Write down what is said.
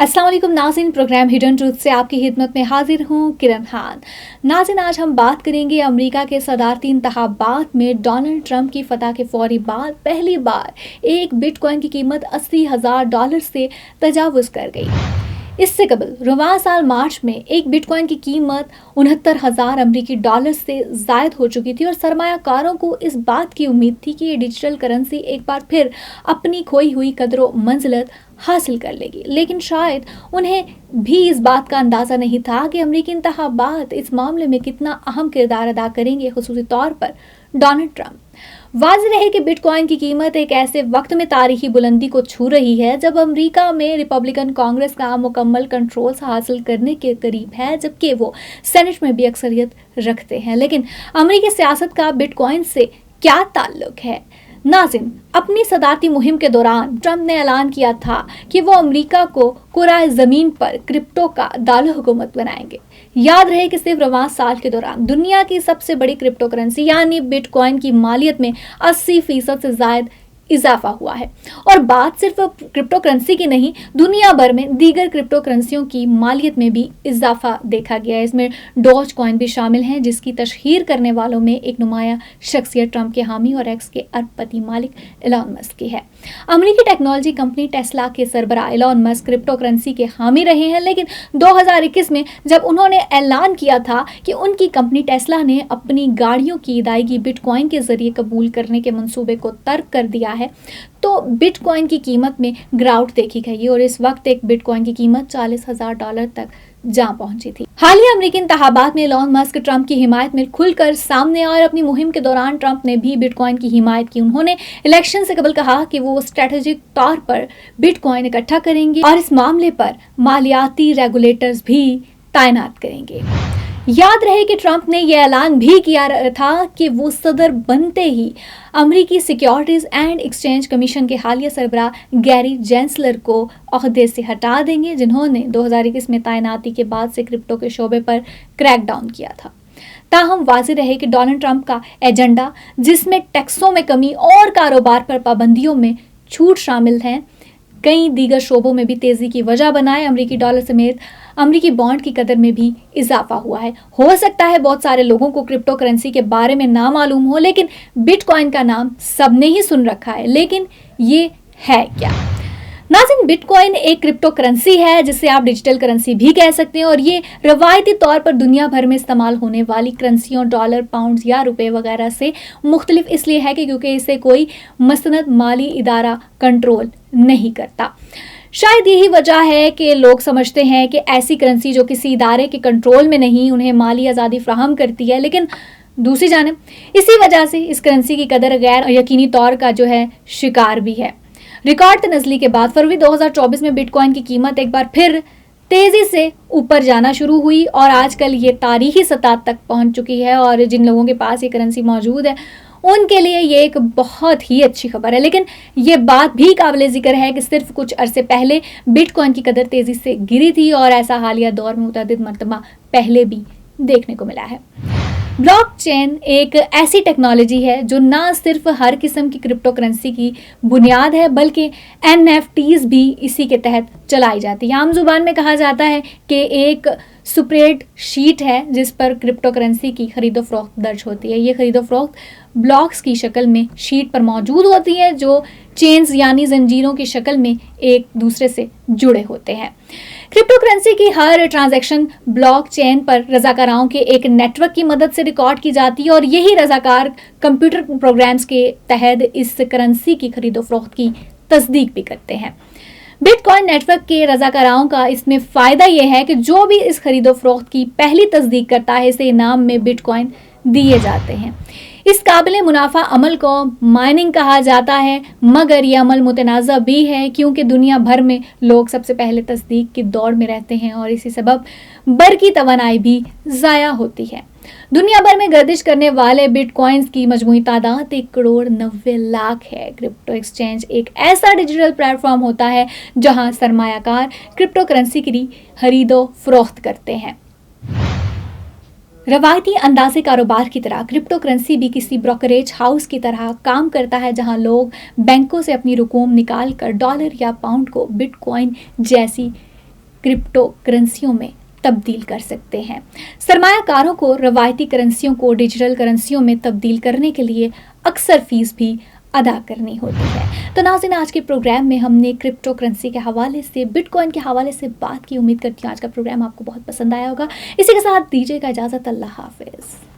अस्सलाम वालेकुम नाज़रीन, प्रोग्राम हिडन ट्रूथ से आपकी खिदमत में हाजिर हूँ किरण खान। नाज़रीन, आज हम बात करेंगे अमेरिका के सदारती इंतखाबात में डोनाल्ड ट्रंप की फतह के फौरी बाद पहली बार एक बिटकॉइन की कीमत $80,000 से तजावुज़ कर गई। इससे कबल रवां साल मार्च में एक बिटकॉइन की कीमत 69,000 अमरीकी डॉलर से जायद हो चुकी थी और सरमायाकारों को इस बात की उम्मीद थी कि ये डिजिटल करेंसी एक बार फिर अपनी खोई हुई कदरों मंजिलत हासिल कर लेगी। लेकिन शायद उन्हें भी इस बात का अंदाज़ा नहीं था कि अमरीकी इंतखाबात इस मामले में कितना अहम किरदार अदा करेंगे, खुसूसी तौर पर डोनाल्ड ट्रंप। वाज़ेह रहे कि बिटकॉइन की कीमत एक ऐसे वक्त में तारीखी बुलंदी को छू रही है जब अमेरिका में रिपब्लिकन कांग्रेस का मुकम्मल कंट्रोल हासिल करने के करीब है, जबकि वो सेनेट में भी अक्सरियत रखते हैं। लेकिन अमेरिकी सियासत का बिटकॉइन से क्या ताल्लुक है? नाज़रीन, अपनी सदारती मुहिम के दौरान ट्रंप ने ऐलान किया था कि वो अमेरिका को कुराए ज़मीन पर क्रिप्टो का दारुल हुकूमत बनाएंगे। याद रहे कि सिर्फ रवां साल के दौरान दुनिया की सबसे बड़ी क्रिप्टो करेंसी यानी बिटकॉइन की मालियत में 80% से ज़ायद इजाफा हुआ है। और बात सिर्फ क्रिप्टो करेंसी की नहीं, दुनिया भर में दीगर क्रिप्टो करेंसियों की मालियत में भी इजाफा देखा गया है। इसमें डॉज कॉइन भी शामिल हैं, जिसकी तशहीर करने वालों में एक नुमाया शख्सियत ट्रंप के हामी और एक्स के अरबपति मालिक एलन मस्क की है। अमेरिकी टेक्नोलॉजी कंपनी टेस्ला के सरबराह एलन मस्क क्रिप्टो करेंसी के हामी रहे हैं, लेकिन 2021 में जब उन्होंने ऐलान किया था कि उनकी कंपनी टेस्ला ने अपनी गाड़ियों की अदायगी बिटकॉइन के जरिए कबूल करने के मंसूबे को तर्क कर दिया है, तो बिटकॉइन की कीमत में गिरावट देखी गई और इस वक्त एक बिटकॉइन की कीमत $40,000 तक जा पहुंची थी। हालिया अमेरिकी इंतखाबात में एलन मस्क ट्रंप की हिमायत में खुलकर सामने आए और अपनी मुहिम के दौरान ट्रंप ने भी बिटकॉइन की हिमायत की। उन्होंने इलेक्शन से कबल कहा कि वो स्ट्रेटेजिक तौर पर बिटकॉइन इकट्ठा करेंगे और इस मामले पर मालियाती रेगुलेटर्स भी तैनात करेंगे। याद रहे कि ट्रंप ने यह ऐलान भी किया था कि वो सदर बनते ही अमेरिकी सिक्योरिटीज एंड एक्सचेंज कमीशन के हालिया सरबराह गैरी जेंसलर को ओहदे से हटा देंगे, जिन्होंने 2021 में तैनाती के बाद से क्रिप्टो के शोबे पर क्रैकडाउन किया था। ताहम वाज़ेह रहे कि डोनाल्ड ट्रंप का एजेंडा, जिसमें टैक्सों में कमी और कारोबार पर पाबंदियों में छूट शामिल हैं, कई दीगर शोबों में भी तेजी की वजह बनाए। अमेरिकी डॉलर समेत अमेरिकी बॉन्ड की कदर में भी इजाफा हुआ है। हो सकता है बहुत सारे लोगों को क्रिप्टो करेंसी के बारे में ना मालूम हो, लेकिन बिटकॉइन का नाम सबने ही सुन रखा है। लेकिन ये है क्या? नाज़रीन, बिटकॉइन एक क्रिप्टो करेंसी है जिसे आप डिजिटल करेंसी भी कह सकते हैं और ये रवायती तौर पर दुनिया भर में इस्तेमाल होने वाली करेंसियों डॉलर, पाउंड या रुपए वगैरह से मुख्तलिफ इसलिए है कि क्योंकि इसे कोई मसनद माली इदारा कंट्रोल नहीं करता। शायद यही वजह है कि लोग समझते हैं कि ऐसी करेंसी जो किसी इदारे के कंट्रोल में नहीं, उन्हें माली आज़ादी फ्राहम करती है। लेकिन दूसरी जानिब इसी वजह से इस करेंसी की कदर गैर यकीनी तौर का जो है शिकार भी है। रिकॉर्ड तनज़ली के बाद फरवरी 2024 में बिटकॉइन की कीमत एक बार फिर तेज़ी से ऊपर जाना शुरू हुई और आजकल ये तारीखी सतह तक पहुंच चुकी है और जिन लोगों के पास ये करेंसी मौजूद है उनके लिए ये एक बहुत ही अच्छी खबर है। लेकिन ये बात भी काबिल ज़िक्र है कि सिर्फ कुछ अरसे पहले बिटकॉइन की कदर तेज़ी से गिरी थी और ऐसा हालिया दौर में मुतअद्दिद मरतबा पहले भी देखने को मिला है। ब्लॉकचेन एक ऐसी टेक्नोलॉजी है जो ना सिर्फ हर किस्म की क्रिप्टो करेंसी की बुनियाद है, बल्कि NFTs भी इसी के तहत चलाई जाती है। आम जुबान में कहा जाता है कि एक स्प्रेड शीट है जिस पर क्रिप्टो करेंसी की खरीदो फरोख्त दर्ज होती है। ये खरीदो फरोख्त ब्लॉक्स की शक्ल में शीट पर मौजूद होती है जो चेन्स यानी जंजीरों की शक्ल में एक दूसरे से जुड़े होते हैं। क्रिप्टो करेंसी की हर ट्रांजैक्शन ब्लॉकचेन पर रजाकारों के एक नेटवर्क की मदद से रिकॉर्ड की जाती है और यही रजाकार कंप्यूटर प्रोग्राम्स के तहत इस करेंसी की खरीदो फरोख्त की तस्दीक भी करते हैं। बिटकॉइन नेटवर्क के रजाकारों का इसमें फ़ायदा यह है कि जो भी इस खरीदो फरोख्त की पहली तस्दीक करता है, इसे इनाम में बिटकॉइन दिए जाते हैं। इस काबिल मुनाफा अमल को माइनिंग कहा जाता है, मगर यह अमल मुतनाज़ा भी है क्योंकि दुनिया भर में लोग सबसे पहले तस्दीक की दौड़ में रहते हैं और इसी सबब बरकी तवानाई भी ज़ाया होती है। दुनिया भर में गर्दिश करने वाले बिटकॉइंस की मजमूई तादाद 1,90,00,000 है। क्रिप्टो एक्सचेंज एक ऐसा डिजिटल प्लेटफॉर्म होता है जहां सरमायाकार क्रिप्टो करेंसी की खरीदो फरोख्त करते हैं। रवायती अंदाजे कारोबार की तरह क्रिप्टो करेंसी भी किसी ब्रोकरेज हाउस की तरह काम करता है जहां लोग बैंकों से अपनी रकूम निकाल कर डॉलर या पाउंड को बिटकॉइन जैसी क्रिप्टो करेंसियों में तब्दील कर सकते हैं। सरमायाकारों को रवायती करेंसियों को डिजिटल करेंसियों में तब्दील करने के लिए अक्सर फीस भी अदा करनी होती है। तो नाज़रीन, आज के प्रोग्राम में हमने क्रिप्टो करेंसी के हवाले से, बिटकॉइन के हवाले से बात की। उम्मीद करती हूँ आज का प्रोग्राम आपको बहुत पसंद आया होगा। इसी के साथ दीजिएगा इजाज़त। अल्लाह हाफिज़।